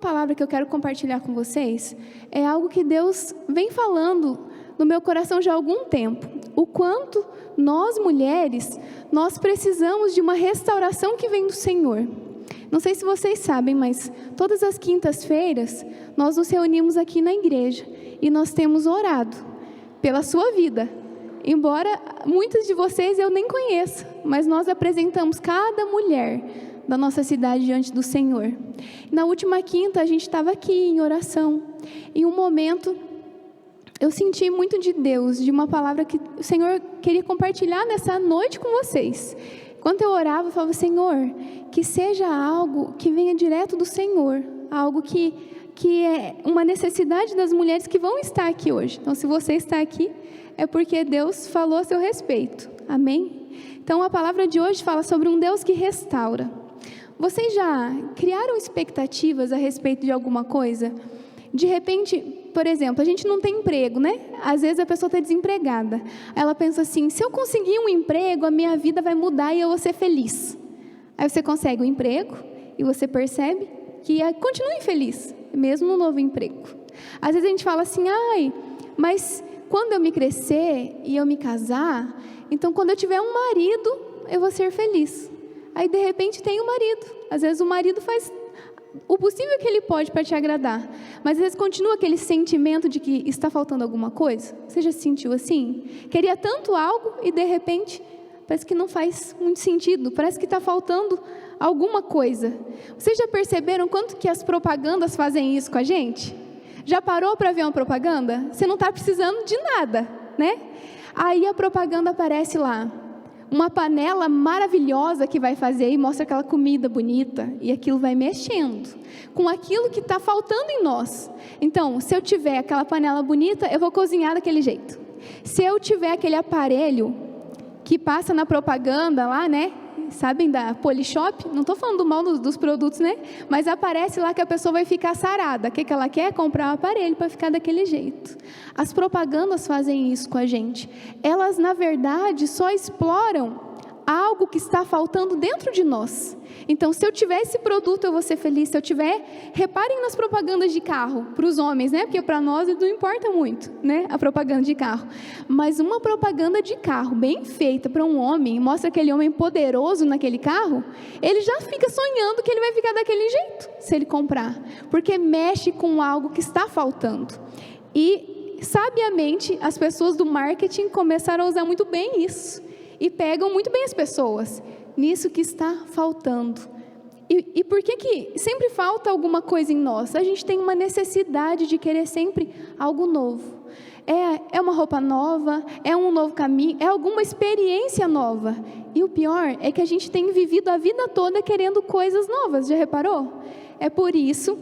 A palavra que eu quero compartilhar com vocês é algo que Deus vem falando no meu coração já há algum tempo. O quanto nós mulheres, nós precisamos de uma restauração que vem do Senhor. Não sei se vocês sabem, mas todas as quintas-feiras nós nos reunimos aqui na igreja e nós temos orado pela sua vida. Embora muitas de vocês eu nem conheça, mas nós apresentamos cada mulher da nossa cidade diante do Senhor. Na última quinta a gente estava aqui em oração. Em um momento eu senti muito de Deus, de uma palavra que o Senhor queria compartilhar nessa noite com vocês. Enquanto eu orava, eu falava: Senhor, que seja algo que venha direto do Senhor, algo que é uma necessidade das mulheres que vão estar aqui hoje. Então, se você está aqui, é porque Deus falou a seu respeito. Amém? Então, a palavra de hoje fala sobre um Deus que restaura. Vocês já criaram expectativas a respeito de alguma coisa? De repente, por exemplo, a gente não tem emprego, né? Às vezes a pessoa está desempregada. Ela pensa assim: se eu conseguir um emprego, a minha vida vai mudar e eu vou ser feliz. Aí você consegue um emprego e você percebe que continua infeliz, mesmo no novo emprego. Às vezes a gente fala assim: ai, mas quando eu me crescer e eu me casar, então quando eu tiver um marido, eu vou ser feliz. Aí de repente tem um marido. Às vezes o marido faz o possível que ele pode para te agradar, mas às vezes continua aquele sentimento de que está faltando alguma coisa. Você já se sentiu assim? Queria tanto algo e de repente parece que não faz muito sentido, parece que está faltando alguma coisa. Vocês já perceberam quanto que as propagandas fazem isso com a gente? Já parou para ver uma propaganda? Você não está precisando de nada, né? Aí a propaganda aparece lá, uma panela maravilhosa que vai fazer e mostra aquela comida bonita, e aquilo vai mexendo com aquilo que está faltando em nós. Então, se eu tiver aquela panela bonita, eu vou cozinhar daquele jeito. Se eu tiver aquele aparelho que passa na propaganda lá, né? Sabem da Polishop? Não estou falando do mal dos produtos, né? Mas aparece lá que a pessoa vai ficar sarada. O que ela quer? Comprar um aparelho para ficar daquele jeito. As propagandas fazem isso com a gente. Elas, na verdade, só exploram algo que está faltando dentro de nós. Então, se eu tiver esse produto, eu vou ser feliz. Se eu tiver, reparem nas propagandas de carro, para os homens, né? Porque para nós não importa muito, né? A propaganda de carro. Mas uma propaganda de carro bem feita para um homem, mostra aquele homem poderoso naquele carro, ele já fica sonhando que ele vai ficar daquele jeito, se ele comprar. Porque mexe com algo que está faltando. E, sabiamente, as pessoas do marketing começaram a usar muito bem isso. E pegam muito bem as pessoas nisso que está faltando. E por que sempre falta alguma coisa em nós? A gente tem uma necessidade de querer sempre algo novo. É uma roupa nova, é um novo caminho, é alguma experiência nova. E o pior é que a gente tem vivido a vida toda querendo coisas novas, já reparou? É por isso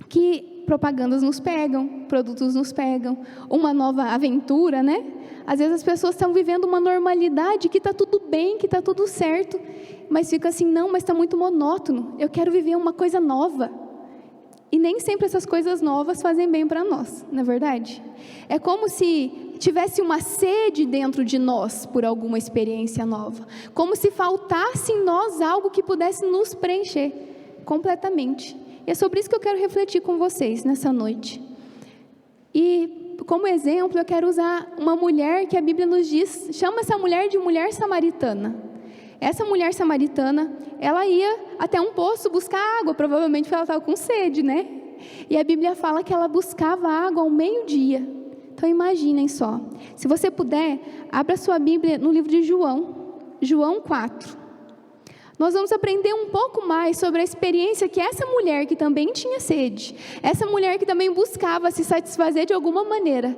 que propagandas nos pegam, produtos nos pegam, uma nova aventura, né? Às vezes as pessoas estão vivendo uma normalidade que está tudo bem, que está tudo certo, mas fica assim: não, mas está muito monótono, eu quero viver uma coisa nova. E nem sempre essas coisas novas fazem bem para nós, não é verdade? É como se tivesse uma sede dentro de nós por alguma experiência nova, como se faltasse em nós algo que pudesse nos preencher completamente. E é sobre isso que eu quero refletir com vocês nessa noite. E como exemplo, eu quero usar uma mulher que a Bíblia nos diz, chama essa mulher de mulher samaritana. Essa mulher samaritana, ela ia até um poço buscar água, provavelmente porque ela estava com sede, né? E a Bíblia fala que ela buscava água ao meio-dia. Então imaginem só, se você puder, abra sua Bíblia no livro de João 4. Nós vamos aprender um pouco mais sobre a experiência que essa mulher que também tinha sede, essa mulher que também buscava se satisfazer de alguma maneira.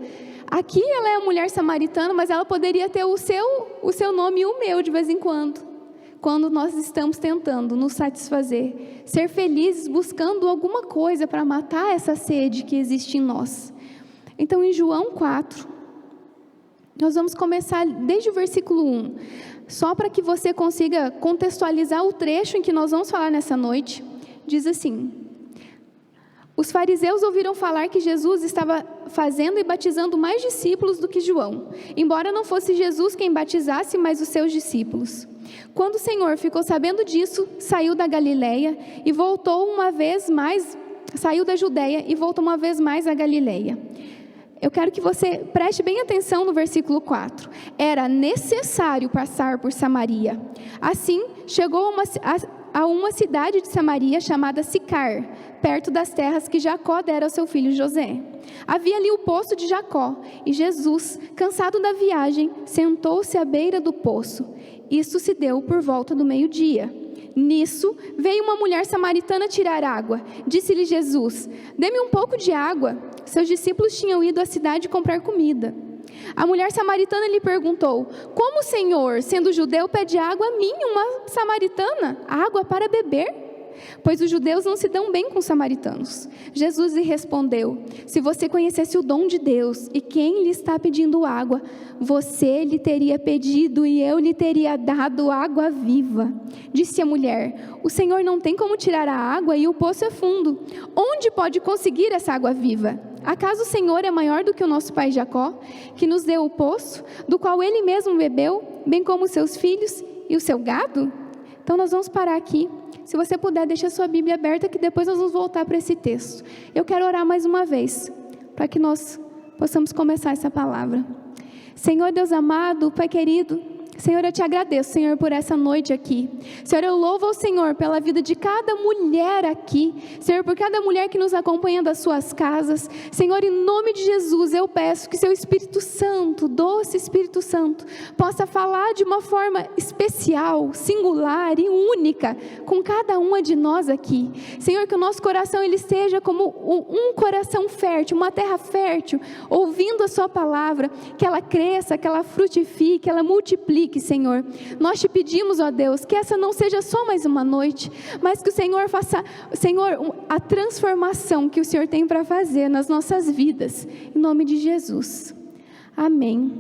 Aqui ela é a mulher samaritana, mas ela poderia ter o seu nome e o meu de vez em quando nós estamos tentando nos satisfazer, ser felizes buscando alguma coisa para matar essa sede que existe em nós. Então em João 4, nós vamos começar desde o versículo 1. Só para que você consiga contextualizar o trecho em que nós vamos falar nessa noite, diz assim: os fariseus ouviram falar que Jesus estava fazendo e batizando mais discípulos do que João, embora não fosse Jesus quem batizasse, mas os seus discípulos. Quando o Senhor ficou sabendo disso, saiu da Galileia e voltou uma vez mais saiu da Judeia e voltou uma vez mais a Galileia. Eu quero que você preste bem atenção no versículo 4. Era necessário passar por Samaria. Assim, chegou a uma cidade de Samaria chamada Sicar, perto das terras que Jacó dera ao seu filho José. Havia ali o poço de Jacó, e Jesus, cansado da viagem, sentou-se à beira do poço. Isso se deu por volta do meio-dia. Nisso, veio uma mulher samaritana tirar água. Disse-lhe Jesus: dê-me um pouco de água. Seus discípulos tinham ido à cidade comprar comida. A mulher samaritana lhe perguntou: como o Senhor, sendo judeu, pede água a mim, uma samaritana, água para beber? Pois os judeus não se dão bem com os samaritanos. Jesus lhe respondeu: se você conhecesse o dom de Deus e quem lhe está pedindo água, você lhe teria pedido e eu lhe teria dado água viva. Disse a mulher: o Senhor não tem como tirar a água e o poço é fundo. Onde pode conseguir essa água viva? Acaso o Senhor é maior do que o nosso pai Jacó, que nos deu o poço, do qual ele mesmo bebeu, bem como os seus filhos e o seu gado? Então nós vamos parar aqui. Se você puder, deixa a sua Bíblia aberta, que depois nós vamos voltar para esse texto. Eu quero orar mais uma vez, para que nós possamos começar essa palavra. Senhor Deus amado, Pai querido, Senhor, eu te agradeço, Senhor, por essa noite aqui. Senhor, eu louvo ao Senhor pela vida de cada mulher aqui. Senhor, por cada mulher que nos acompanha das suas casas. Senhor, em nome de Jesus, eu peço que seu Espírito Santo, doce Espírito Santo, possa falar de uma forma especial, singular e única com cada uma de nós aqui. Senhor, que o nosso coração ele seja como um coração fértil, uma terra fértil, ouvindo a sua palavra, que ela cresça, que ela frutifique, que ela multiplique. Senhor, nós te pedimos, ó Deus, que essa não seja só mais uma noite, mas que o Senhor faça, Senhor, a transformação que o Senhor tem para fazer nas nossas vidas, em nome de Jesus, amém,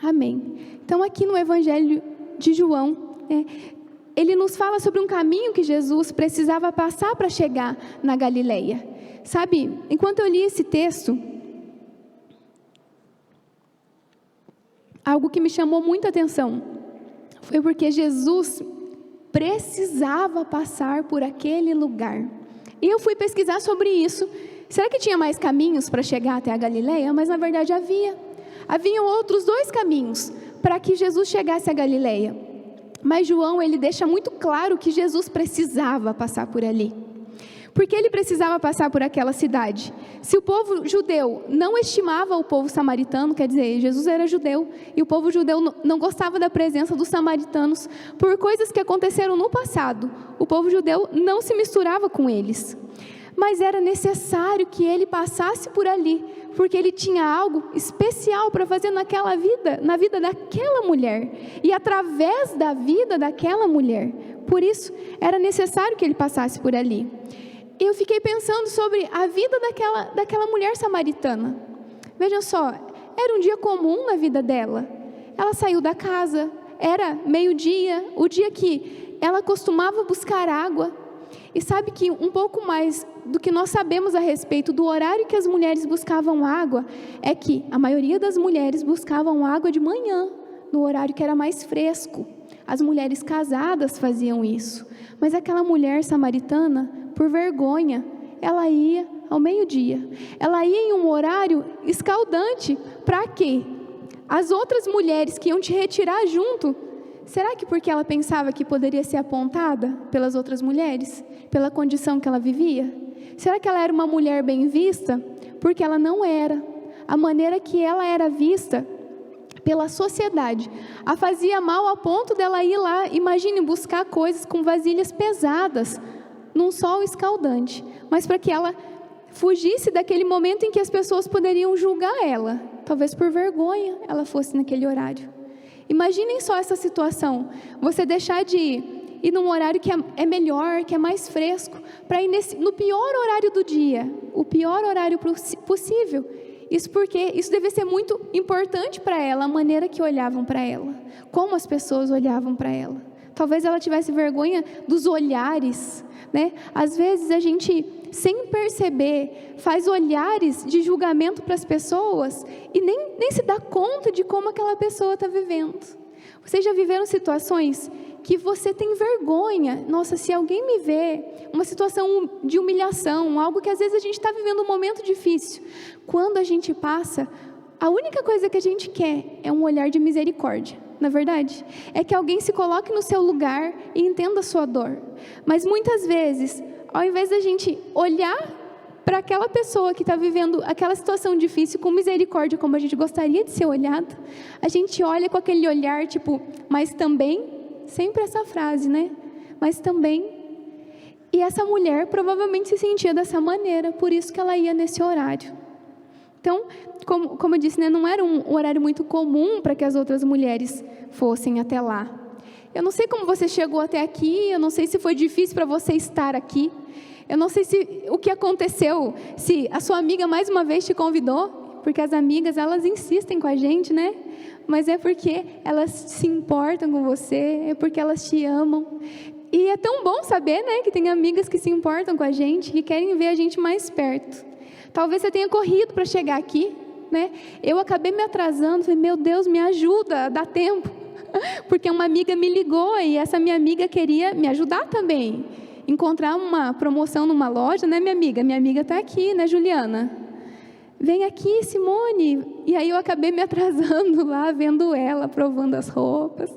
amém. Então aqui no Evangelho de João, ele nos fala sobre um caminho que Jesus precisava passar para chegar na Galileia. Sabe, enquanto eu li esse texto, algo que me chamou muita atenção foi porque Jesus precisava passar por aquele lugar. E eu fui pesquisar sobre isso. Será que tinha mais caminhos para chegar até a Galileia? Mas na verdade havia. Haviam outros 2 caminhos para que Jesus chegasse à Galileia. Mas João, ele deixa muito claro que Jesus precisava passar por ali. Porque ele precisava passar por aquela cidade. Se o povo judeu não estimava o povo samaritano, quer dizer, Jesus era judeu, e o povo judeu não gostava da presença dos samaritanos, por coisas que aconteceram no passado, o povo judeu não se misturava com eles. Mas era necessário que ele passasse por ali, porque ele tinha algo especial para fazer naquela vida, na vida daquela mulher, e através da vida daquela mulher. Por isso, era necessário que ele passasse por ali. Eu fiquei pensando sobre a vida daquela mulher samaritana. Vejam só, era um dia comum na vida dela. Ela saiu da casa, era meio-dia, o dia que ela costumava buscar água. E sabe que um pouco mais do que nós sabemos a respeito do horário que as mulheres buscavam água, é que a maioria das mulheres buscavam água de manhã, no horário que era mais fresco. As mulheres casadas faziam isso. Mas aquela mulher samaritana, por vergonha, ela ia ao meio-dia. Ela ia em um horário escaldante. Para quê? As outras mulheres que iam te retirar junto, será que porque ela pensava que poderia ser apontada pelas outras mulheres? Pela condição que ela vivia? Será que ela era uma mulher bem vista? Porque ela não era. A maneira que ela era vista pela sociedade a fazia mal a ponto dela ir lá, imagine, buscar coisas com vasilhas pesadas, num sol escaldante, mas para que ela fugisse daquele momento em que as pessoas poderiam julgar ela, talvez por vergonha ela fosse naquele horário. Imaginem só essa situação, você deixar de ir num horário que é melhor, que é mais fresco, para ir no pior horário do dia, o pior horário possível. Isso porque isso devia ser muito importante para ela, a maneira que olhavam para ela, como as pessoas olhavam para ela. Talvez ela tivesse vergonha dos olhares, né? Às vezes a gente, sem perceber, faz olhares de julgamento para as pessoas e nem se dá conta de como aquela pessoa está vivendo. Vocês já viveram situações que você tem vergonha. Nossa, se alguém me vê, uma situação de humilhação, algo que às vezes a gente está vivendo um momento difícil. Quando a gente passa, a única coisa que a gente quer é um olhar de misericórdia. Na verdade, é que alguém se coloque no seu lugar e entenda a sua dor. Mas muitas vezes, ao invés da gente olhar para aquela pessoa que está vivendo aquela situação difícil com misericórdia, como a gente gostaria de ser olhado, a gente olha com aquele olhar tipo, mas também, sempre essa frase, né? Mas também. E essa mulher provavelmente se sentia dessa maneira, por isso que ela ia nesse horário. Então, como eu disse, né, não era um horário muito comum para que as outras mulheres fossem até lá. Eu não sei como você chegou até aqui, eu não sei se foi difícil para você estar aqui, eu não sei o que aconteceu, se a sua amiga mais uma vez te convidou, porque as amigas, elas insistem com a gente, né? Mas é porque elas se importam com você, é porque elas te amam. E é tão bom saber, né, que tem amigas que se importam com a gente, que querem ver a gente mais perto. Talvez você tenha corrido para chegar aqui, né? Eu acabei me atrasando, falei, meu Deus, me ajuda, dá tempo. Porque uma amiga me ligou e essa minha amiga queria me ajudar também. Encontrar uma promoção numa loja, né, minha amiga? Minha amiga está aqui, né, Juliana? Vem aqui, Simone. E aí eu acabei me atrasando lá, vendo ela, provando as roupas.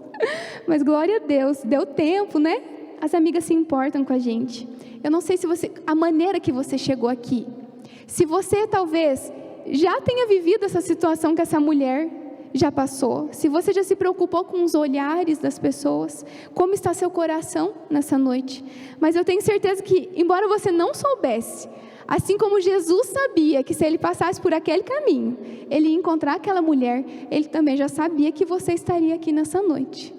Mas glória a Deus, deu tempo, né? As amigas se importam com a gente. Eu não sei se a maneira que você chegou aqui, se você talvez já tenha vivido essa situação que essa mulher já passou, se você já se preocupou com os olhares das pessoas, como está seu coração nessa noite. Mas eu tenho certeza que, embora você não soubesse, assim como Jesus sabia que se ele passasse por aquele caminho, ele ia encontrar aquela mulher, ele também já sabia que você estaria aqui nessa noite.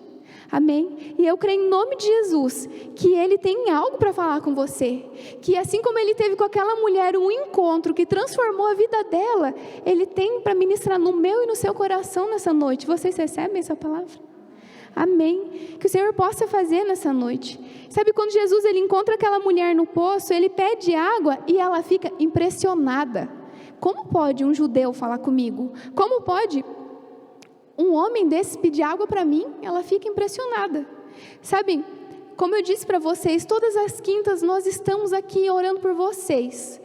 Amém? E eu creio em nome de Jesus, que Ele tem algo para falar com você, que assim como Ele teve com aquela mulher um encontro que transformou a vida dela, Ele tem para ministrar no meu e no seu coração nessa noite. Vocês recebem essa palavra? Amém? Que o Senhor possa fazer nessa noite. Sabe quando Jesus ele encontra aquela mulher no poço, Ele pede água e ela fica impressionada. Como pode um judeu falar comigo? Como pode um homem desse pedir água para mim? Ela fica impressionada. Sabe, como eu disse para vocês, todas as quintas nós estamos aqui orando por vocês.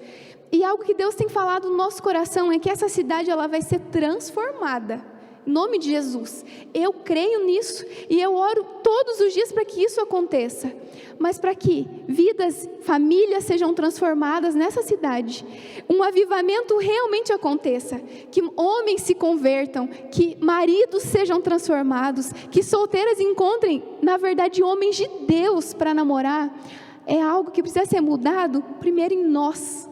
E algo que Deus tem falado no nosso coração é que essa cidade ela vai ser transformada. Em nome de Jesus. Eu creio nisso e eu oro todos os dias para que isso aconteça. Mas para que vidas, famílias sejam transformadas nessa cidade. Um avivamento realmente aconteça. Que homens se convertam, que maridos sejam transformados, que solteiras encontrem, na verdade, homens de Deus para namorar. É algo que precisa ser mudado primeiro em nós.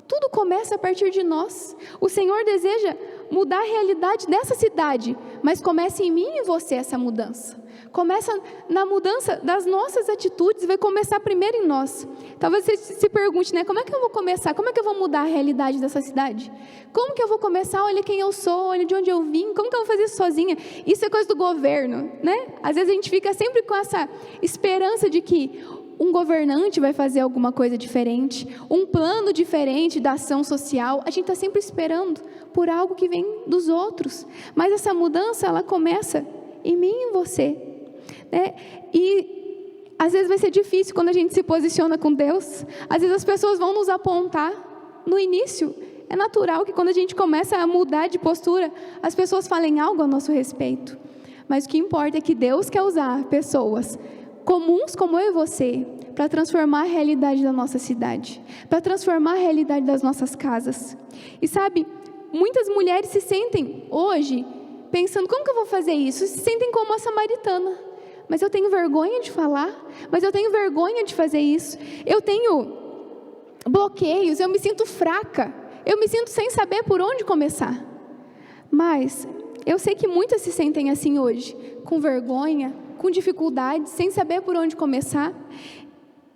Tudo começa a partir de nós. O Senhor deseja mudar a realidade dessa cidade, mas começa em mim e em você essa mudança. Começa na mudança das nossas atitudes, vai começar primeiro em nós. Talvez você se pergunte, né? Como é que eu vou começar? Como é que eu vou mudar a realidade dessa cidade? Como que eu vou começar? Olha quem eu sou, olha de onde eu vim. Como que eu vou fazer isso sozinha? Isso é coisa do governo, né? Às vezes a gente fica sempre com essa esperança de que um governante vai fazer alguma coisa diferente, um plano diferente da ação social. A gente está sempre esperando por algo que vem dos outros. Mas essa mudança, ela começa em mim e em você, né? E às vezes vai ser difícil quando a gente se posiciona com Deus. Às vezes as pessoas vão nos apontar no início. É natural que quando a gente começa a mudar de postura, as pessoas falem algo a nosso respeito. Mas o que importa é que Deus quer usar pessoas comuns como eu e você, para transformar a realidade da nossa cidade, para transformar a realidade das nossas casas. E sabe, muitas mulheres se sentem hoje pensando, como que eu vou fazer isso? Se sentem como a samaritana. Mas eu tenho vergonha de falar, mas eu tenho vergonha de fazer isso. Eu tenho bloqueios, eu me sinto fraca, eu me sinto sem saber por onde começar. Mas eu sei que muitas se sentem assim hoje, com vergonha, com dificuldade, sem saber por onde começar.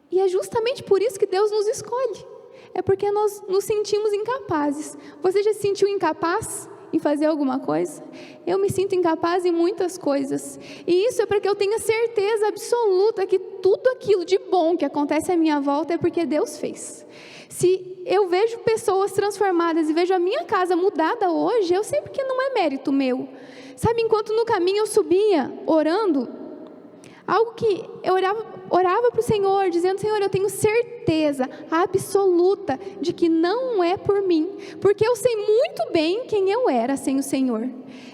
E é justamente por isso que Deus nos escolhe. É porque nós nos sentimos incapazes. Você já se sentiu incapaz em fazer alguma coisa? Eu me sinto incapaz em muitas coisas. E isso é para que eu tenha certeza absoluta que tudo aquilo de bom que acontece à minha volta é porque Deus fez. Se eu vejo pessoas transformadas e vejo a minha casa mudada hoje, eu sei porque não é mérito meu. Sabe, enquanto no caminho eu subia orando, Algo que eu orava para o Senhor, dizendo: Senhor, eu tenho certeza absoluta de que não é por mim, porque eu sei muito bem quem eu era sem o Senhor.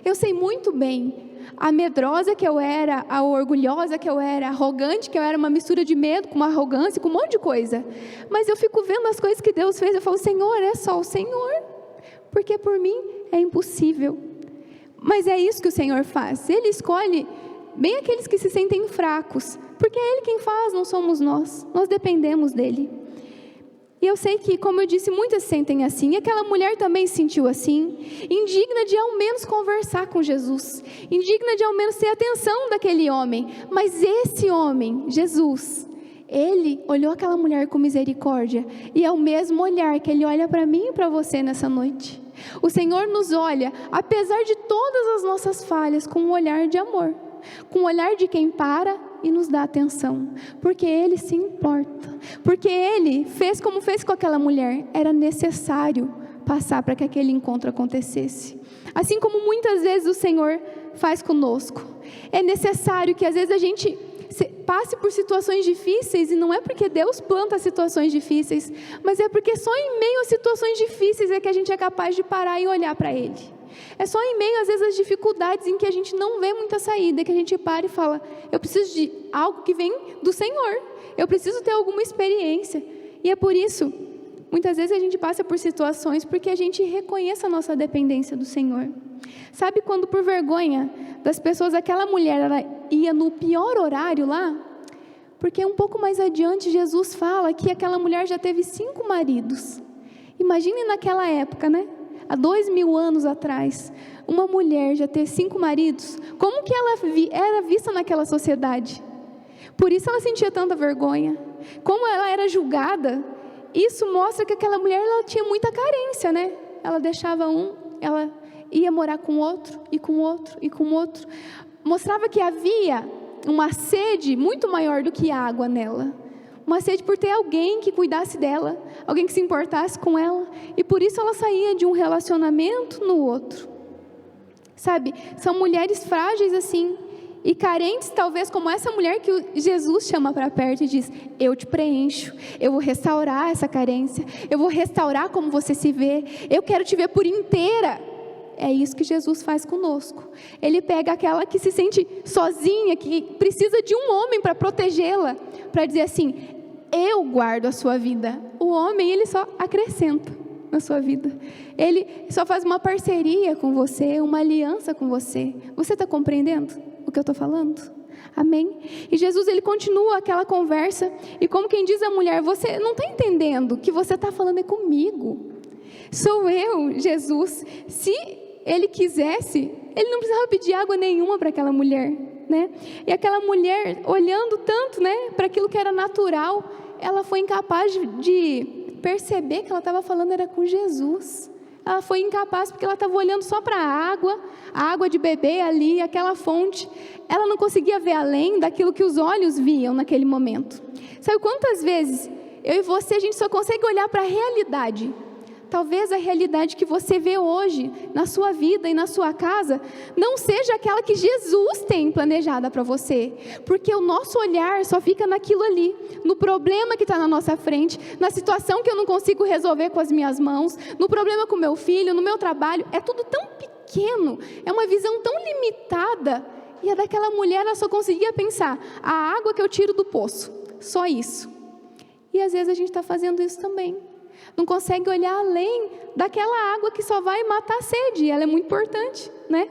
Eu sei muito bem a medrosa que eu era, a orgulhosa que eu era, a arrogante que eu era, uma mistura de medo com uma arrogância, com um monte de coisa. Mas eu fico vendo as coisas que Deus fez, eu falo: Senhor, é só o Senhor, porque por mim é impossível. Mas é isso que o Senhor faz, Ele escolhe bem aqueles que se sentem fracos, porque é Ele quem faz, não somos nós dependemos dEle. E eu sei que, como eu disse, muitas se sentem assim, e aquela mulher também se sentiu assim, indigna de ao menos conversar com Jesus, indigna de ao menos ter atenção daquele homem, mas esse homem, Jesus, Ele olhou aquela mulher com misericórdia, e é o mesmo olhar que Ele olha para mim e para você nessa noite. O Senhor nos olha, apesar de todas as nossas falhas, com um olhar de amor, com o olhar de quem para e nos dá atenção, porque Ele se importa, porque Ele fez como fez com aquela mulher, era necessário passar para que aquele encontro acontecesse, assim como muitas vezes o Senhor faz conosco. É necessário que às vezes a gente passe por situações difíceis, e não é porque Deus planta situações difíceis, mas é porque só em meio a situações difíceis é que a gente é capaz de parar e olhar para Ele. É só em meio, às vezes, às dificuldades em que a gente não vê muita saída, que a gente para e fala: eu preciso de algo que vem do Senhor, eu preciso ter alguma experiência. E é por isso, muitas vezes a gente passa por situações porque a gente reconhece a nossa dependência do Senhor. Sabe quando, por vergonha das pessoas, aquela mulher ela ia no pior horário lá? Porque um pouco mais adiante Jesus fala que aquela mulher já teve 5 maridos. Imagine naquela época, né? Há 2000 anos atrás, uma mulher já ter 5 maridos, como que ela era vista naquela sociedade? Por isso ela sentia tanta vergonha. Como ela era julgada, isso mostra que aquela mulher ela tinha muita carência, né? Ela deixava um, ela ia morar com outro, e com outro, e com outro. Mostrava que havia uma sede muito maior do que água nela. Uma sede por ter alguém que cuidasse dela, alguém que se importasse com ela, e por isso ela saía de um relacionamento no outro. Sabe, são mulheres frágeis assim, e carentes talvez como essa mulher que Jesus chama para perto e diz: eu te preencho, eu vou restaurar essa carência, eu vou restaurar como você se vê, eu quero te ver por inteira. É isso que Jesus faz conosco. Ele pega aquela que se sente sozinha, que precisa de um homem para protegê-la, para dizer assim: eu guardo a sua vida. O homem, ele só acrescenta na sua vida. Ele só faz uma parceria com você, uma aliança com você. Você está compreendendo o que eu estou falando? Amém? E Jesus, ele continua aquela conversa, e como quem diz à mulher: você não está entendendo, o que você está falando é comigo. Sou eu, Jesus. Se Ele quisesse, Ele não precisava pedir água nenhuma para aquela mulher, né? E aquela mulher, olhando tanto, né, para aquilo que era natural, ela foi incapaz de perceber que ela estava falando era com Jesus. Ela foi incapaz porque ela estava olhando só para a água de beber ali, aquela fonte. Ela não conseguia ver além daquilo que os olhos viam naquele momento. Sabe quantas vezes eu e você, a gente só consegue olhar para a realidade? Talvez a realidade que você vê hoje na sua vida e na sua casa não seja aquela que Jesus tem planejada para você, porque o nosso olhar só fica naquilo ali, no problema que está na nossa frente, na situação que eu não consigo resolver com as minhas mãos, no problema com meu filho, no meu trabalho. É tudo tão pequeno, é uma visão tão limitada. E a daquela mulher, ela só conseguia pensar: a água que eu tiro do poço, só isso. E às vezes a gente está fazendo isso também. Não consegue olhar além daquela água que só vai matar a sede. Ela é muito importante, né?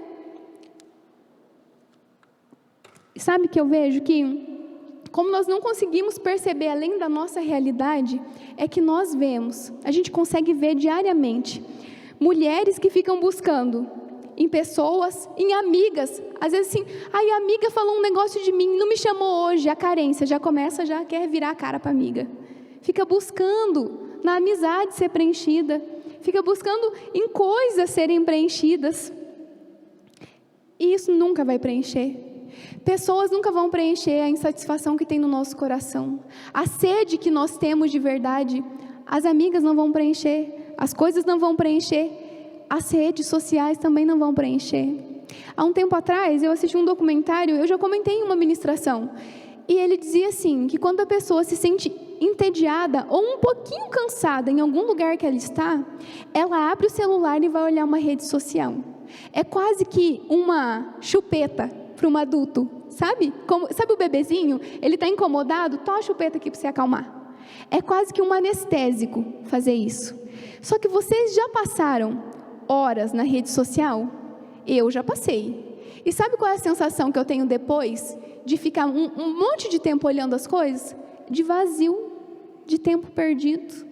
Sabe que eu vejo que, como nós não conseguimos perceber além da nossa realidade, é que nós vemos, a gente consegue ver diariamente, mulheres que ficam buscando em pessoas, em amigas, às vezes assim: a amiga falou um negócio de mim, não me chamou hoje, a carência já começa, já quer virar a cara para a amiga. Fica buscando na amizade ser preenchida, fica buscando em coisas serem preenchidas, e isso nunca vai preencher. Pessoas nunca vão preencher a insatisfação que tem no nosso coração, a sede que nós temos de verdade. As amigas não vão preencher, as coisas não vão preencher, as redes sociais também não vão preencher. Há um tempo atrás, eu assisti um documentário, eu já comentei em uma ministração, e ele dizia assim, que quando a pessoa se sente entediada ou um pouquinho cansada em algum lugar que ela está, ela abre o celular e vai olhar uma rede social. É quase que uma chupeta para um adulto, sabe? Sabe o bebezinho? Ele está incomodado, toma a chupeta aqui para você acalmar. É quase que um anestésico fazer isso. Só que vocês já passaram horas na rede social? Eu já passei. E sabe qual é a sensação que eu tenho depois de ficar um monte de tempo olhando as coisas? De vazio, de tempo perdido.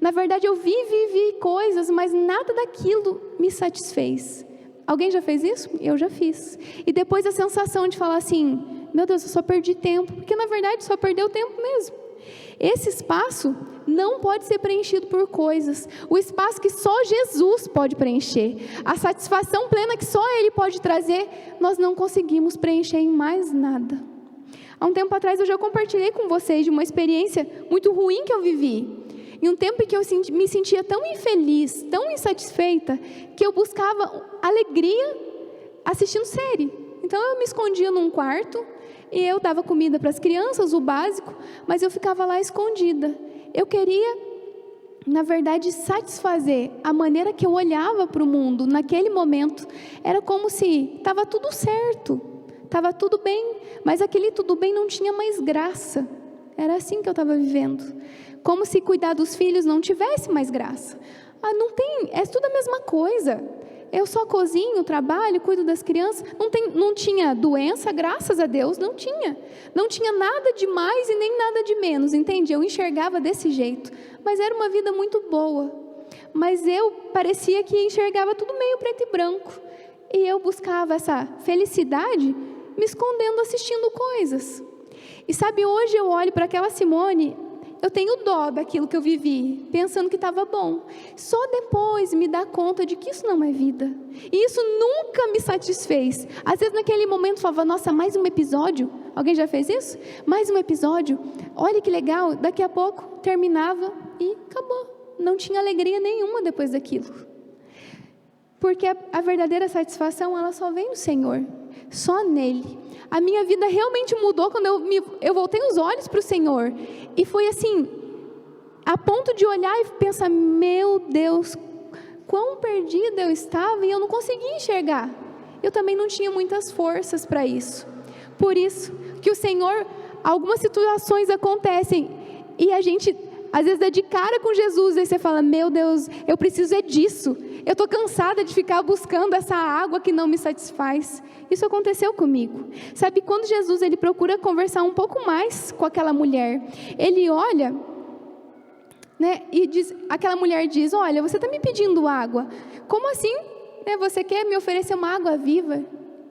Na verdade, eu vi coisas, mas nada daquilo me satisfez. Alguém já fez isso? Eu já fiz. E depois a sensação de falar assim, meu Deus, eu só perdi tempo, porque na verdade só perdeu tempo mesmo. Esse espaço não pode ser preenchido por coisas. O espaço que só Jesus pode preencher. A satisfação plena que só Ele pode trazer, nós não conseguimos preencher em mais nada. Há um tempo atrás eu já compartilhei com vocês de uma experiência muito ruim que eu vivi. Em um tempo em que eu me sentia tão infeliz, tão insatisfeita, que eu buscava alegria assistindo série. Então eu me escondia num quarto e eu dava comida para as crianças, o básico, mas eu ficava lá escondida. Eu queria, na verdade, satisfazer a maneira que eu olhava para o mundo naquele momento. Era como se estava tudo certo, estava tudo bem, mas aquele tudo bem não tinha mais graça. Era assim que eu estava vivendo. Como se cuidar dos filhos não tivesse mais graça. Não tem, é tudo a mesma coisa. Eu só cozinho, trabalho, cuido das crianças. Não tinha doença, graças a Deus, não tinha. Não tinha nada de mais e nem nada de menos, entende? Eu enxergava desse jeito. Mas era uma vida muito boa. Mas eu parecia que enxergava tudo meio preto e branco. E eu buscava essa felicidade me escondendo, assistindo coisas. E sabe, hoje eu olho para aquela Simone, eu tenho dó daquilo que eu vivi, pensando que estava bom. Só depois me dá conta de que isso não é vida. E isso nunca me satisfez. Às vezes naquele momento eu falava, nossa, mais um episódio? Alguém já fez isso? Mais um episódio? Olha que legal. Daqui a pouco terminava e acabou. Não tinha alegria nenhuma depois daquilo. Porque a verdadeira satisfação, ela só vem no Senhor. Só nele. A minha vida realmente mudou quando eu voltei os olhos para o Senhor. E foi assim, a ponto de olhar e pensar, meu Deus, quão perdida eu estava e eu não conseguia enxergar. Eu também não tinha muitas forças para isso. Por isso que o Senhor, algumas situações acontecem e a gente às vezes dá de cara com Jesus, aí você fala, meu Deus, eu preciso disso. Eu estou cansada de ficar buscando essa água que não me satisfaz. Isso aconteceu comigo. Sabe, quando Jesus ele procura conversar um pouco mais com aquela mulher, ele olha, né, e diz, aquela mulher diz, olha, você está me pedindo água. Como assim? Você quer me oferecer uma água viva?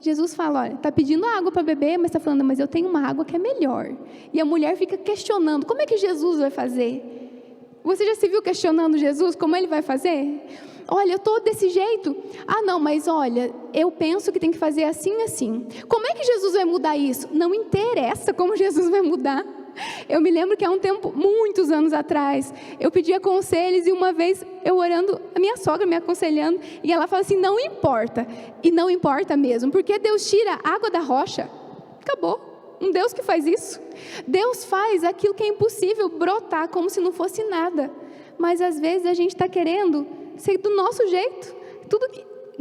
Jesus fala, olha, está pedindo água para beber, mas está falando, mas eu tenho uma água que é melhor. E a mulher fica questionando, como é que Jesus vai fazer? Você já se viu questionando Jesus, como ele vai fazer? Olha, eu estou desse jeito. Não, mas olha, eu penso que tem que fazer assim, assim. Como é que Jesus vai mudar isso? Não interessa como Jesus vai mudar. Eu me lembro que há um tempo, muitos anos atrás, eu pedia conselhos e uma vez eu orando, a minha sogra me aconselhando, e ela fala assim, não importa, e não importa mesmo, porque Deus tira a água da rocha, acabou, um Deus que faz isso, Deus faz aquilo que é impossível brotar como se não fosse nada, mas às vezes a gente está querendo ser do nosso jeito, tudo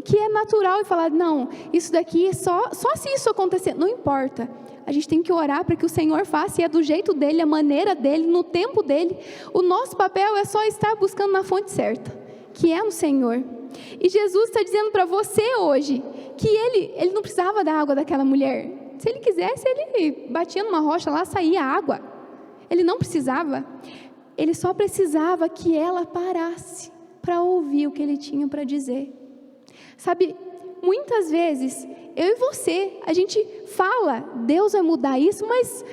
que é natural e falar, não, isso daqui é só se isso acontecer, não importa. A gente tem que orar para que o Senhor faça, e é do jeito dEle, a maneira dEle, no tempo dEle. O nosso papel é só estar buscando na fonte certa, que é no Senhor. E Jesus está dizendo para você hoje, que ele não precisava da água daquela mulher. Se ele quisesse, ele batia numa rocha lá, saía água. Ele não precisava. Ele só precisava que ela parasse para ouvir o que ele tinha para dizer. Sabe, muitas vezes, eu e você, a gente fala, Deus vai mudar isso, mas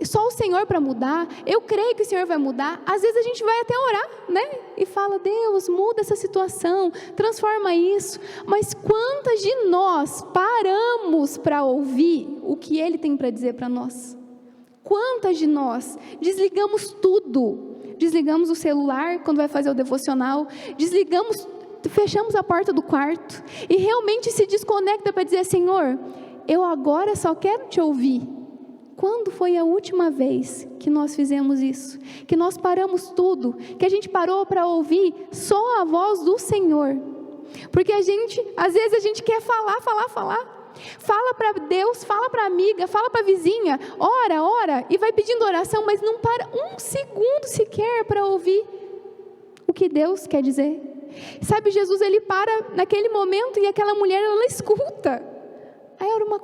só o Senhor para mudar, eu creio que o Senhor vai mudar. Às vezes a gente vai até orar, né? E fala, Deus, muda essa situação, transforma isso. Mas quantas de nós paramos para ouvir o que Ele tem para dizer para nós? Quantas de nós desligamos tudo? Desligamos o celular quando vai fazer o devocional, desligamos fechamos a porta do quarto e realmente se desconecta para dizer: Senhor, eu agora só quero te ouvir. Quando foi a última vez que nós fizemos isso? Que nós paramos tudo, que a gente parou para ouvir só a voz do Senhor? Porque às vezes a gente quer falar. Fala para Deus, fala para a amiga, fala para a vizinha, ora, e vai pedindo oração, mas não para um segundo sequer para ouvir o que Deus quer dizer. Sabe, Jesus, ele para naquele momento e aquela mulher, ela escuta. Aí era uma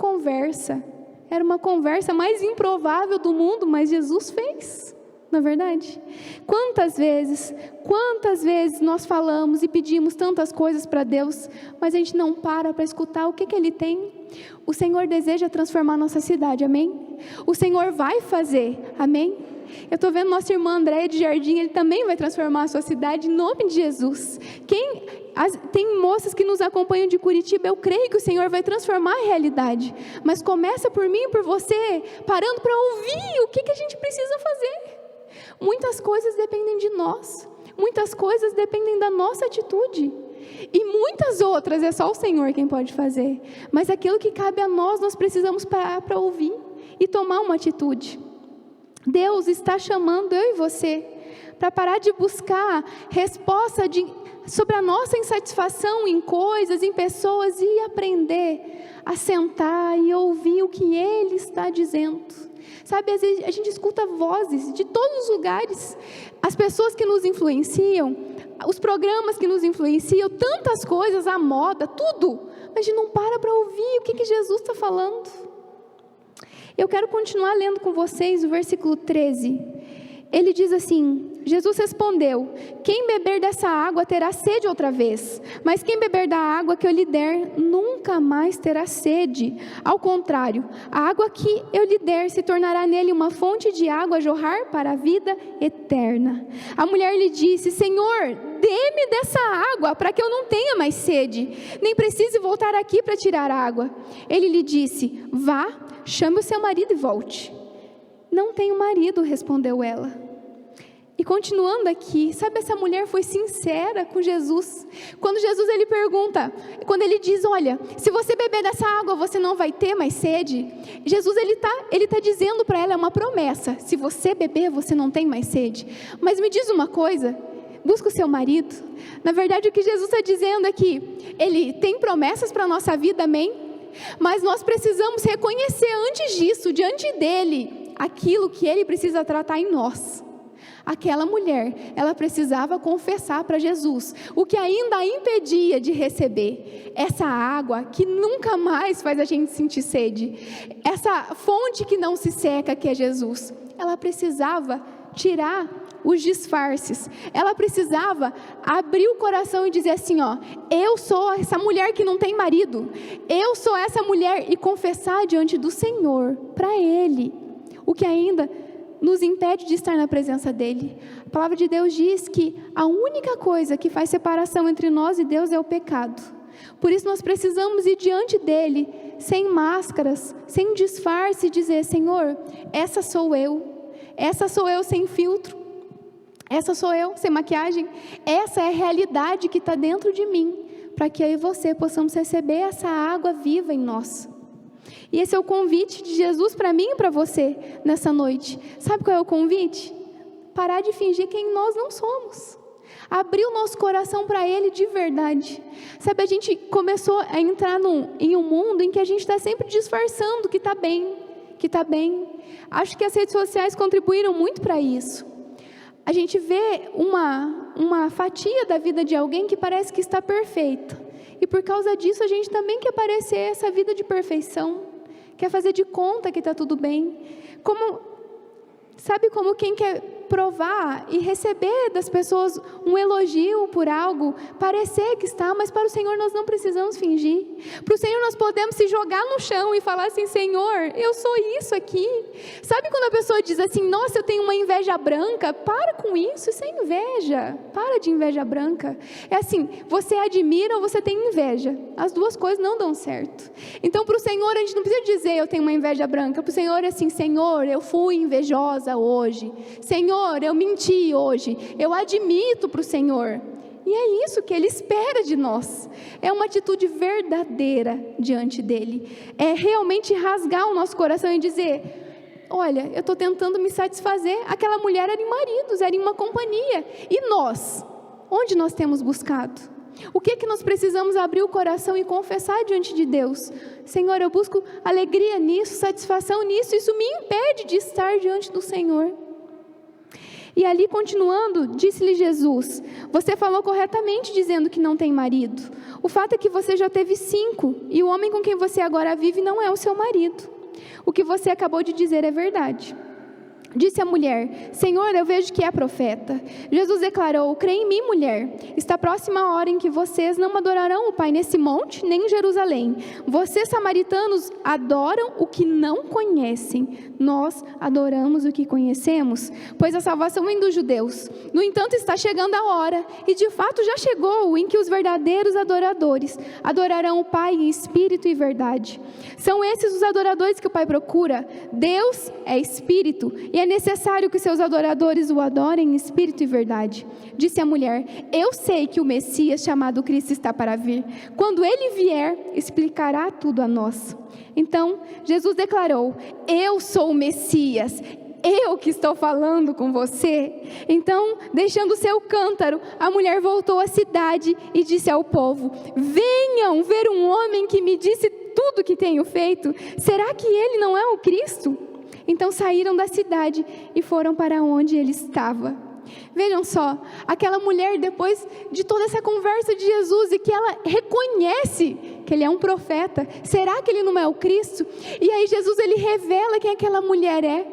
conversa mais improvável do mundo, mas Jesus fez, não é verdade? Quantas vezes nós falamos e pedimos tantas coisas para Deus, mas a gente não para escutar o que Ele tem. O Senhor deseja transformar nossa cidade, amém? O Senhor vai fazer, amém? Eu estou vendo nossa irmã Andréia de Jardim, Ele também vai transformar a sua cidade, em nome de Jesus. Tem moças que nos acompanham de Curitiba, eu creio que o Senhor vai transformar a realidade, mas começa por mim e por você, parando para ouvir o que a gente precisa fazer. Muitas coisas dependem de nós, muitas coisas dependem da nossa atitude, e muitas outras é só o Senhor quem pode fazer, mas aquilo que cabe a nós precisamos parar para ouvir e tomar uma atitude. Deus está chamando eu e você para parar de buscar resposta sobre a nossa insatisfação em coisas, em pessoas, e aprender a sentar e ouvir o que Ele está dizendo. Sabe, às vezes a gente escuta vozes de todos os lugares, as pessoas que nos influenciam, os programas que nos influenciam, tantas coisas, a moda, tudo, mas a gente não para ouvir o que Jesus está falando. Eu quero continuar lendo com vocês o versículo 13. Ele diz assim: Jesus respondeu: quem beber dessa água terá sede outra vez, mas quem beber da água que eu lhe der, nunca mais terá sede. Ao contrário, a água que eu lhe der se tornará nele uma fonte de água a jorrar para a vida eterna. A mulher lhe disse: Senhor, dê-me dessa água, para que eu não tenha mais sede, nem precise voltar aqui para tirar água. Ele lhe disse: vá, chame o seu marido e volte. Não tenho marido, respondeu ela. E continuando aqui, sabe, essa mulher foi sincera com Jesus. Quando Jesus ele pergunta, quando ele diz: olha, se você beber dessa água, você não vai ter mais sede. Jesus ele tá dizendo para ela, é uma promessa: se você beber, você não tem mais sede. Mas me diz uma coisa, busca o seu marido. Na verdade, o que Jesus está dizendo é que Ele tem promessas para a nossa vida, amém? Mas nós precisamos reconhecer antes disso, diante dEle, aquilo que Ele precisa tratar em nós. Aquela mulher, ela precisava confessar para Jesus o que ainda a impedia de receber essa água que nunca mais faz a gente sentir sede, essa fonte que não se seca, que é Jesus. Ela precisava tirar os disfarces, ela precisava abrir o coração e dizer assim: ó, eu sou essa mulher que não tem marido, eu sou essa mulher, e confessar diante do Senhor, para Ele, o que ainda nos impede de estar na presença dEle. A palavra de Deus diz que a única coisa que faz separação entre nós e Deus é o pecado. Por isso nós precisamos ir diante dEle, sem máscaras, sem disfarce, e dizer: Senhor, essa sou eu sem filtro, essa sou eu sem maquiagem, essa é a realidade que está dentro de mim, para que eu e você possamos receber essa água viva em nós. E esse é o convite de Jesus para mim e para você nessa noite. Sabe qual é o convite? Parar de fingir quem nós não somos. Abrir o nosso coração para Ele de verdade. Sabe, a gente começou a entrar em um mundo em que a gente está sempre disfarçando que está bem, Acho que as redes sociais contribuíram muito para isso. A gente vê uma fatia da vida de alguém que parece que está perfeita. E por causa disso a gente também quer parecer essa vida de perfeição. Quer fazer de conta que está tudo bem. Sabe como quem quer provar e receber das pessoas um elogio por algo, parecer que está, mas para o Senhor nós não precisamos fingir. Para o Senhor nós podemos se jogar no chão e falar assim: Senhor, eu sou isso aqui. Sabe quando a pessoa diz assim: nossa, eu tenho uma inveja branca? Para com isso é inveja. Para de inveja branca. É assim, você admira ou você tem inveja. As duas coisas não dão certo. Então para o Senhor a gente não precisa dizer: eu tenho uma inveja branca. Para o Senhor é assim: Senhor, eu fui invejosa hoje. Senhor, eu menti hoje. Eu admito para o Senhor. E é isso que Ele espera de nós. É uma atitude verdadeira diante dEle. É realmente rasgar o nosso coração e dizer: olha, eu estou tentando me satisfazer. Aquela mulher era em maridos, era em uma companhia. E nós? Onde nós temos buscado? O que nós precisamos abrir o coração e confessar diante de Deus? Senhor, eu busco alegria nisso, satisfação nisso. Isso me impede de estar diante do Senhor. E ali, continuando, disse-lhe Jesus: você falou corretamente dizendo que não tem marido. O fato é que você já teve 5, e o homem com quem você agora vive não é o seu marido. O que você acabou de dizer é verdade. Disse a mulher: Senhor, eu vejo que é profeta. Jesus declarou: crê em mim, mulher. Está próxima a hora em que vocês não adorarão o Pai nesse monte, nem em Jerusalém. Vocês, samaritanos, adoram o que não conhecem. Nós adoramos o que conhecemos, pois a salvação vem dos judeus. No entanto, está chegando a hora, e de fato já chegou, em que os verdadeiros adoradores adorarão o Pai em espírito e verdade. São esses os adoradores que o Pai procura. Deus é espírito, e é necessário que seus adoradores o adorem em espírito e verdade. Disse a mulher: eu sei que o Messias, chamado Cristo, está para vir. Quando ele vier, explicará tudo a nós. Então, Jesus declarou: eu sou o Messias, eu que estou falando com você. Então, deixando o seu cântaro, a mulher voltou à cidade e disse ao povo: venham ver um homem que me disse tudo o que tenho feito. Será que ele não é o Cristo? Então saíram da cidade e foram para onde ele estava. Vejam só, aquela mulher, depois de toda essa conversa de Jesus, e que ela reconhece que ele é um profeta, será que ele não é o Cristo? E aí Jesus, ele revela quem aquela mulher é.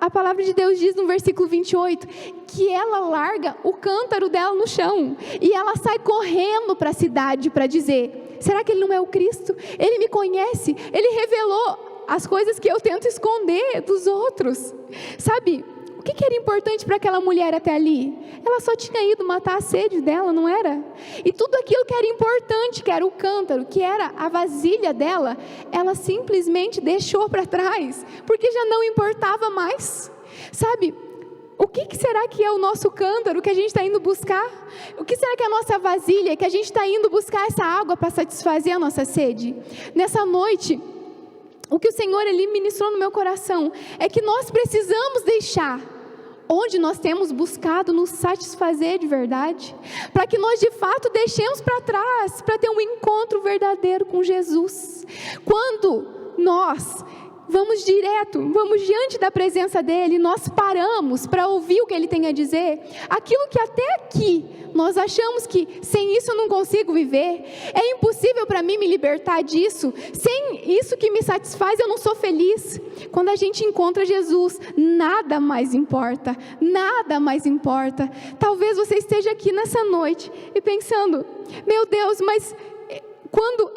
A palavra de Deus diz no versículo 28, que ela larga o cântaro dela no chão, e ela sai correndo para a cidade para dizer: será que ele não é o Cristo? Ele me conhece, ele revelou as coisas que eu tento esconder dos outros. Sabe, o que era importante para aquela mulher até ali? Ela só tinha ido matar a sede dela, não era? E tudo aquilo que era importante, que era o cântaro, que era a vasilha dela, ela simplesmente deixou para trás, porque já não importava mais. Sabe, o que será que é o nosso cântaro que a gente está indo buscar? O que será que é a nossa vasilha que a gente está indo buscar essa água para satisfazer a nossa sede? Nessa noite, o que o Senhor ele ministrou no meu coração é que nós precisamos deixar onde nós temos buscado nos satisfazer de verdade, para que nós de fato deixemos para trás, para ter um encontro verdadeiro com Jesus. Quando nós vamos diante da presença dEle, nós paramos para ouvir o que Ele tem a dizer, aquilo que até aqui nós achamos que sem isso eu não consigo viver, é impossível para mim me libertar disso, sem isso que me satisfaz eu não sou feliz. Quando a gente encontra Jesus, nada mais importa, nada mais importa. Talvez você esteja aqui nessa noite e pensando: meu Deus, mas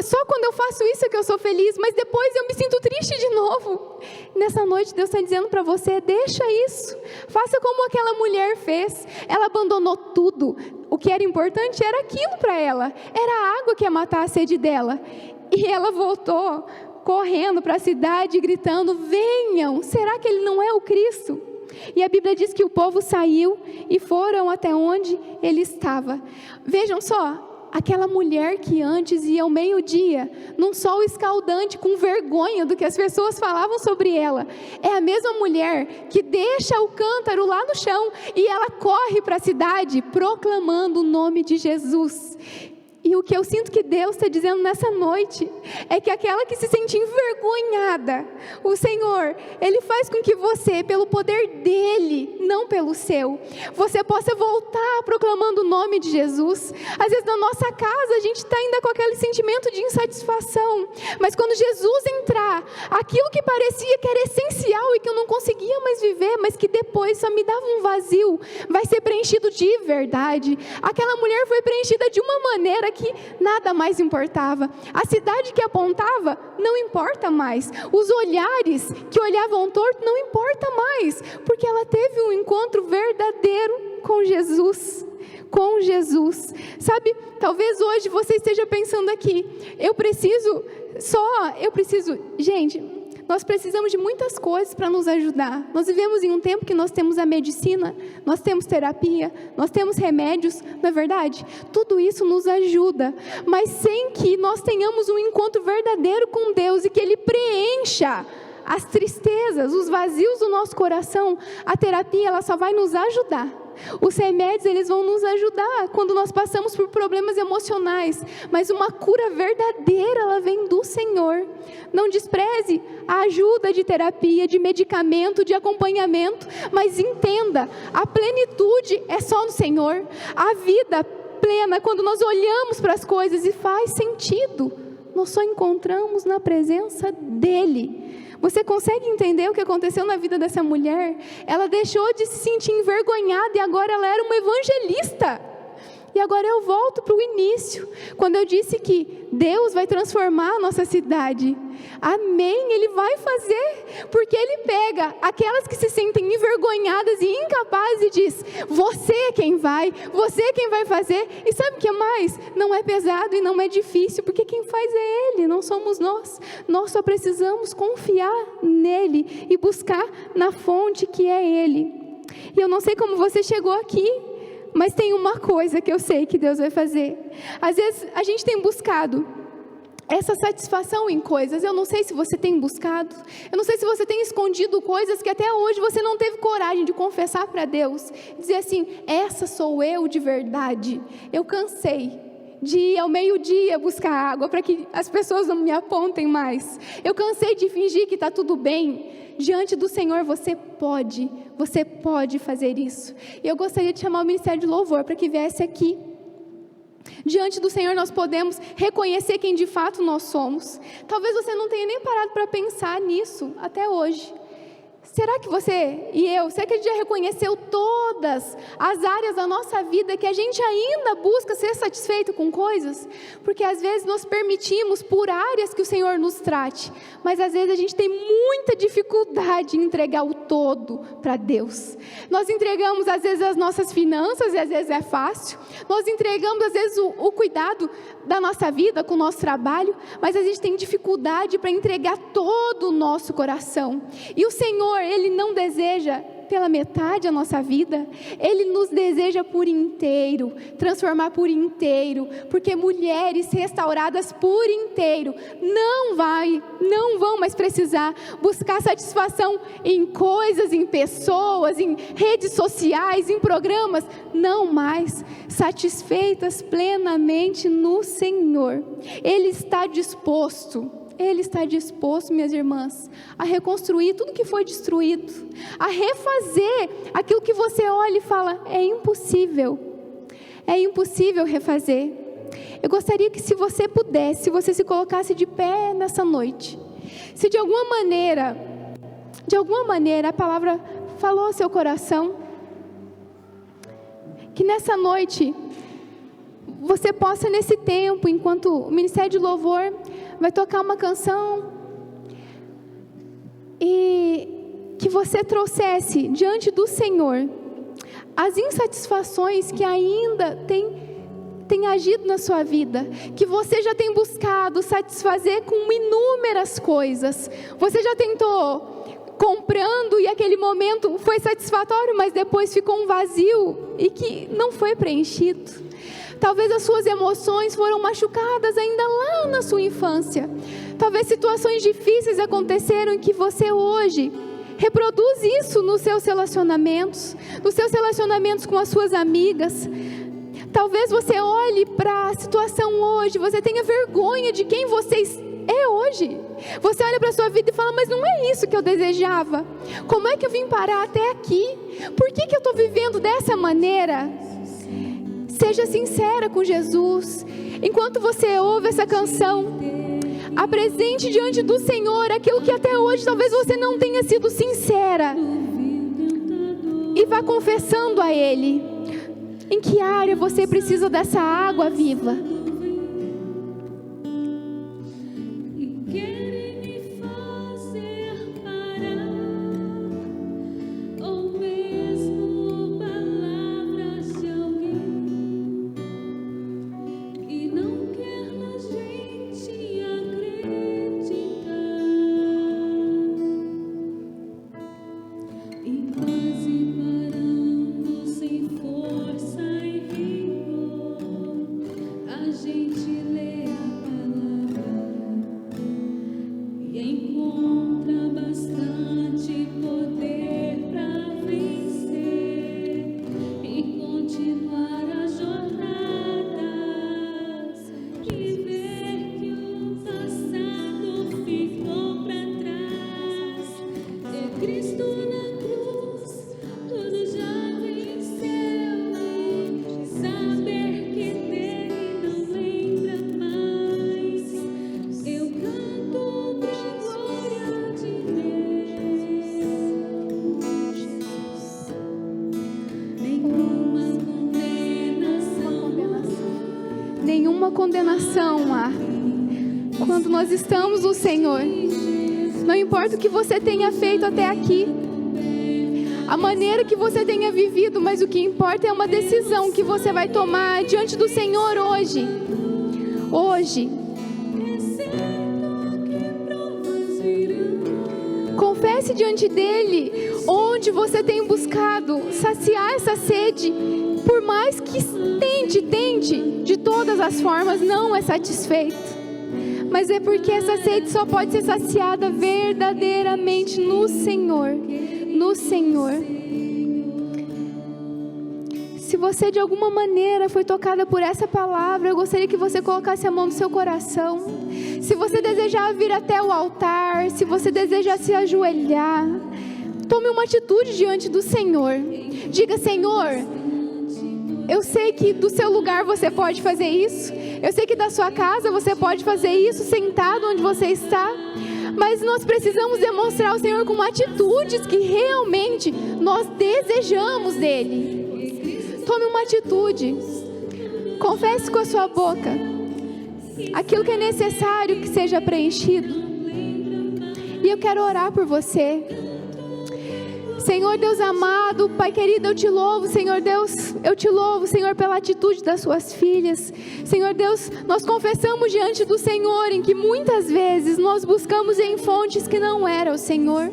só quando eu faço isso é que eu sou feliz, mas depois eu me sinto triste de novo. Nessa noite Deus está dizendo para você: deixa isso, faça como aquela mulher fez. Ela abandonou tudo, o que era importante era aquilo para ela, era a água que ia matar a sede dela, e ela voltou correndo para a cidade gritando: venham, será que ele não é o Cristo? E a Bíblia diz que o povo saiu e foram até onde ele estava. Vejam só, aquela mulher que antes ia ao meio-dia, num sol escaldante, com vergonha do que as pessoas falavam sobre ela, é a mesma mulher que deixa o cântaro lá no chão e ela corre para a cidade proclamando o nome de Jesus. E o que eu sinto que Deus está dizendo nessa noite é que aquela que se sente envergonhada, o Senhor, Ele faz com que você, pelo poder dEle, não pelo seu, você possa voltar proclamando o nome de Jesus. Às vezes na nossa casa a gente está ainda com aquele sentimento de insatisfação, mas quando Jesus entrar, aquilo que parecia que era essencial e que eu não conseguia mais viver, mas que depois só me dava um vazio, vai ser preenchido de verdade. Aquela mulher foi preenchida de uma maneira que nada mais importava. A cidade que apontava não importa mais. Os olhares que olhavam torto não importa mais, porque ela teve um encontro verdadeiro com Jesus. Com Jesus. Sabe, talvez hoje você esteja pensando aqui: eu preciso, gente, Nós precisamos de muitas coisas para nos ajudar. Nós vivemos em um tempo que nós temos a medicina, nós temos terapia, nós temos remédios, não é verdade? Tudo isso nos ajuda, mas sem que nós tenhamos um encontro verdadeiro com Deus e que Ele preencha as tristezas, os vazios do nosso coração, a terapia ela só vai nos ajudar. Os remédios eles vão nos ajudar quando nós passamos por problemas emocionais, mas uma cura verdadeira ela vem do Senhor. Não despreze a ajuda de terapia, de medicamento, de acompanhamento, mas entenda, a plenitude é só no Senhor. A vida plena, quando nós olhamos para as coisas e faz sentido, nós só encontramos na presença dEle. Você consegue entender o que aconteceu na vida dessa mulher? Ela deixou de se sentir envergonhada e agora ela era uma evangelista. E agora eu volto para o início, quando eu disse que Deus vai transformar a nossa cidade. Amém, Ele vai fazer, porque Ele pega aquelas que se sentem envergonhadas e incapazes e diz, você é quem vai fazer. E sabe o que mais? Não é pesado e não é difícil, porque quem faz é Ele, não somos nós. Nós só precisamos confiar nele e buscar na fonte que é Ele. E eu não sei como você chegou aqui, mas tem uma coisa que eu sei que Deus vai fazer. Às vezes a gente tem buscado essa satisfação em coisas. Eu não sei se você tem buscado. Eu não sei se você tem escondido coisas que até hoje você não teve coragem de confessar para Deus. Dizer assim, essa sou eu de verdade. Eu cansei de ir ao meio-dia buscar água para que as pessoas não me apontem mais. Eu cansei de fingir que está tudo bem. Diante do Senhor você pode fazer isso. E eu gostaria de chamar o Ministério de Louvor para que viesse aqui. Diante do Senhor nós podemos reconhecer quem de fato nós somos. Talvez você não tenha nem parado para pensar nisso até hoje. Será que você e eu, será que a gente já reconheceu todas as áreas da nossa vida que a gente ainda busca ser satisfeito com coisas? Porque às vezes nós permitimos por áreas que o Senhor nos trate, mas às vezes a gente tem muita dificuldade em entregar o todo para Deus. Nós entregamos às vezes as nossas finanças e às vezes é fácil. Nós entregamos às vezes o cuidado da nossa vida com o nosso trabalho, mas a gente tem dificuldade para entregar todo o nosso coração. E o Senhor, Ele não deseja pela metade a nossa vida, Ele nos deseja por inteiro, transformar por inteiro, porque mulheres restauradas por inteiro não vão mais precisar buscar satisfação em coisas, em pessoas, em redes sociais, em programas, não mais, satisfeitas plenamente no Senhor. Ele está disposto, minhas irmãs, a reconstruir tudo que foi destruído, a refazer aquilo que você olha e fala, é impossível refazer. Eu gostaria que se você pudesse, se você se colocasse de pé nessa noite, se de alguma maneira a palavra falou ao seu coração, que nessa noite você possa nesse tempo, enquanto o Ministério de Louvor vai tocar uma canção, e que você trouxesse diante do Senhor as insatisfações que ainda tem agido na sua vida, que você já tem buscado satisfazer com inúmeras coisas. Você já tentou comprando e aquele momento foi satisfatório, mas depois ficou um vazio e que não foi preenchido. Talvez as suas emoções foram machucadas ainda lá na sua infância. Talvez situações difíceis aconteceram em que você hoje reproduz isso nos seus relacionamentos com as suas amigas. Talvez você olhe para a situação hoje, você tenha vergonha de quem você é hoje. Você olha para a sua vida e fala, mas não é isso que eu desejava. Como é que eu vim parar até aqui? Por que eu estou vivendo dessa maneira? Seja sincera com Jesus. Enquanto você ouve essa canção, apresente diante do Senhor aquilo que até hoje talvez você não tenha sido sincera. E vá confessando a Ele. Em que área você precisa dessa água viva? nenhuma condenação há. Quando nós estamos no Senhor, não importa o que você tenha feito até aqui, a maneira que você tenha vivido, mas o que importa é uma decisão que você vai tomar diante do Senhor hoje. Hoje. Confesse diante dele onde você tem buscado saciar essa sede. Por mais que tente, de todas as formas, não é satisfeito. Mas é porque essa sede só pode ser saciada verdadeiramente no Senhor. No Senhor. Se você de alguma maneira foi tocada por essa palavra, eu gostaria que você colocasse a mão no seu coração. Se você desejar vir até o altar, se você desejar se ajoelhar, tome uma atitude diante do Senhor. Diga: Senhor, eu sei que do seu lugar você pode fazer isso. Eu sei que da sua casa você pode fazer isso, sentado onde você está. Mas nós precisamos demonstrar ao Senhor com atitudes que realmente nós desejamos dEle. Tome uma atitude. Confesse com a sua boca aquilo que é necessário que seja preenchido. E eu quero orar por você. Senhor Deus amado, Pai querido, eu te louvo, Senhor Deus, eu te louvo, Senhor, pela atitude das suas filhas. Senhor Deus, nós confessamos diante do Senhor em que muitas vezes nós buscamos em fontes que não eram o Senhor.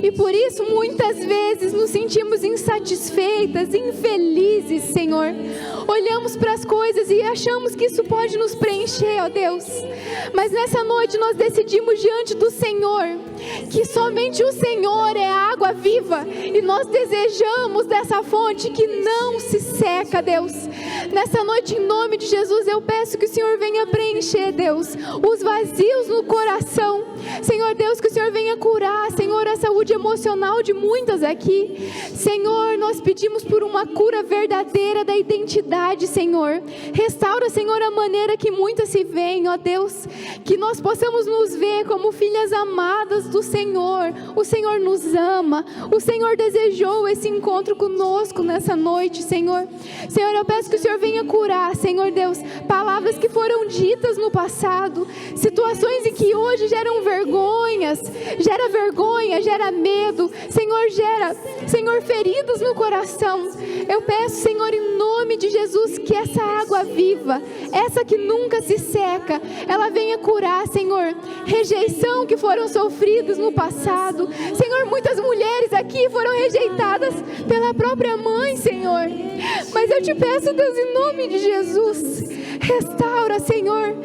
E por isso muitas vezes nos sentimos insatisfeitas, infelizes, Senhor. Olhamos para as coisas e achamos que isso pode nos preencher, ó Deus. Mas nessa noite nós decidimos diante do Senhor que somente o Senhor é a água viva. E nós desejamos dessa fonte que não se seca, Deus. Nessa noite, em nome de Jesus, eu peço que o Senhor venha preencher, Deus, os vazios no coração. Senhor Deus, que o Senhor venha curar, Senhor, a saúde emocional de muitas aqui. Senhor, nós pedimos por uma cura verdadeira da identidade, Senhor. Restaura, Senhor, a maneira que muitas se veem, ó Deus. Que nós possamos nos ver como filhas amadas do Senhor. O Senhor nos ama. O Senhor desejou esse encontro conosco nessa noite, Senhor. Senhor, eu peço que o Senhor venha curar, Senhor Deus, palavras que foram ditas no passado, situações em que hoje geram vergonha, gera medo, Senhor, Senhor, feridas no coração. Eu peço, Senhor, em nome de Jesus, que essa água viva, essa que nunca se seca, ela venha curar, Senhor, rejeição que foram sofridas no passado. Senhor, muitas mulheres aqui foram rejeitadas pela própria mãe, Senhor. Mas eu te peço, Deus, em nome de Jesus, restaura, Senhor,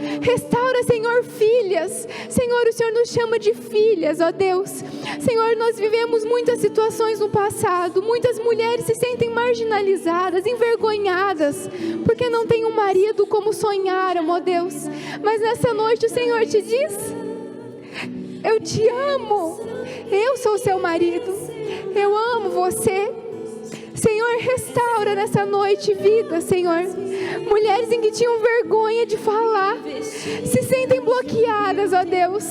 filhas. Senhor, o Senhor nos chama de filhas, ó Deus. Senhor, nós vivemos muitas situações no passado, muitas mulheres se sentem marginalizadas, envergonhadas, porque não têm um marido como sonharam, ó Deus. Mas nessa noite o Senhor te diz: eu te amo, eu sou seu marido, eu amo você. Senhor, restaura nessa noite vida, Senhor. Mulheres em que tinham vergonha de falar, se sentem bloqueadas, ó Deus.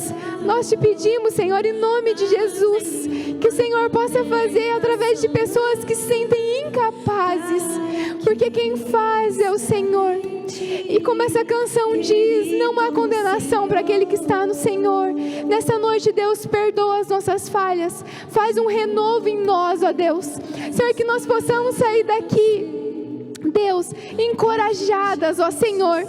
Nós te pedimos, Senhor, em nome de Jesus, que o Senhor possa fazer através de pessoas que se sentem incapazes, porque quem faz é o Senhor. E como essa canção diz, não há condenação para aquele que está no Senhor. Nessa noite, Deus, perdoa as nossas falhas, faz um renovo em nós, ó Deus. Senhor, que nós possamos sair daqui, Deus, encorajadas, ó Senhor,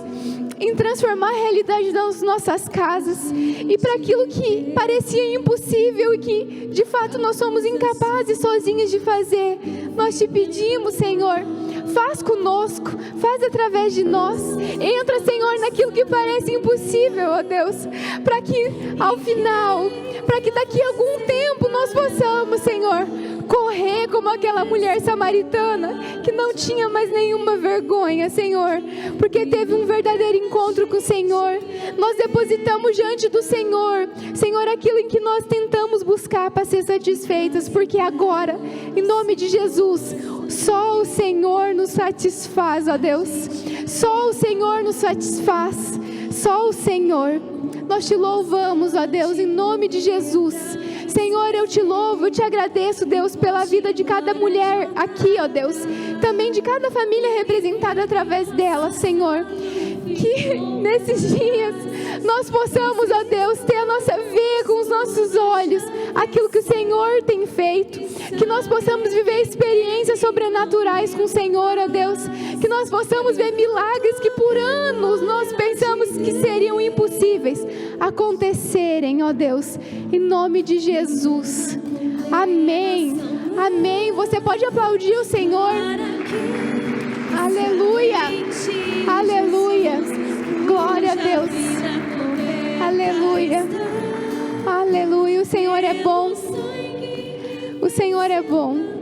em transformar a realidade das nossas casas, e para aquilo que parecia impossível e que de fato nós somos incapazes sozinhas de fazer, nós te pedimos, Senhor, faz conosco, faz através de nós. Entra, Senhor, naquilo que parece impossível, ó Deus, para que ao final, para que daqui a algum tempo nós possamos, Senhor, correr como aquela mulher samaritana que não tinha mais nenhuma vergonha, Senhor, porque teve um verdadeiro encontro com o Senhor. Nós depositamos diante do Senhor, Senhor, aquilo em que nós tentamos buscar para ser satisfeitas, porque agora, em nome de Jesus, só o Senhor nos satisfaz, ó Deus. Só o Senhor nos satisfaz. Só o Senhor. Nós te louvamos, ó Deus, em nome de Jesus. Senhor, eu te louvo, eu te agradeço, Deus, pela vida de cada mulher aqui, ó Deus. Também de cada família representada através dela, Senhor. que nesses dias nós possamos, ó Deus, ter a nossa ver com os nossos olhos aquilo que o Senhor tem feito, que nós possamos viver experiências sobrenaturais com o Senhor, ó Deus, que nós possamos ver milagres que por anos nós pensamos que seriam impossíveis acontecerem, ó Deus, em nome de Jesus. Amém, amém. Você pode aplaudir o Senhor. Aleluia, aleluia, glória a Deus, aleluia, aleluia. O Senhor é bom, o Senhor é bom.